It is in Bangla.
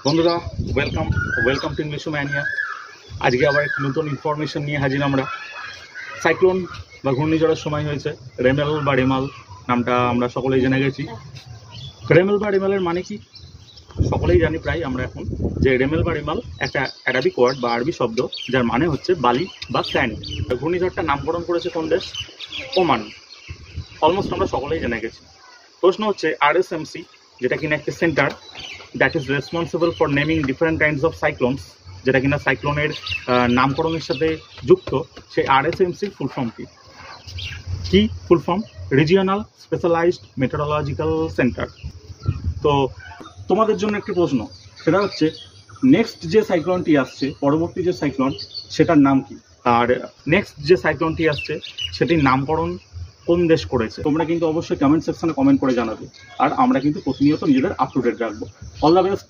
বন্ধুরা ওয়েলকাম টু ইংলিশ ম্যানিয়া। আজকে আবার একটি নতুন ইনফরমেশন নিয়ে হাজির আমরা। সাইক্লোন বা ঘূর্ণিঝড়ের সময় হয়েছে। রেমেল বা রেমাল নামটা আমরা সকলেই জেনে গেছি। রেমেল বা রেমালের মানে কি সকলেই জানি প্রায় আমরা এখন, যে রেমেল বা রেমাল একটা অ্যারাবিক ওয়ার্ড বা আরবি শব্দ, যার মানে হচ্ছে বালি বা স্যান্ড। ঘূর্ণিঝড়টা নামকরণ করেছে কোন দেশ? ওমান। অলমোস্ট আমরা সকলেই জেনে গেছি। প্রশ্ন হচ্ছে আরএসএমসি, যেটা কিনা একটি centre that is responsible for naming different kinds of cyclones, যেটা কিনা সাইক্লোনের নামকরণের সাথে যুক্ত, সেই আরএসএমসির ফুল ফর্ম কি full form? Regional specialised meteorological centre. তো তোমাদের জন্য একটি প্রশ্ন, সেটা হচ্ছে নেক্সট যে সাইক্লোনটি আসছে, পরবর্তী যে সাইক্লোন, সেটার নাম কি? আর নেক্সট যে সাইক্লোনটি আসছে সেটির নামকরণ কোন দেশ করেছে? তোমরা কিন্তু অবশ্যই কমেন্ট সেকশনে কমেন্ট করে জানাবে, আর আমরা কিন্তু প্রতিনিয়ত নিজেদের আপ টু ডেট রাখবো। All the best.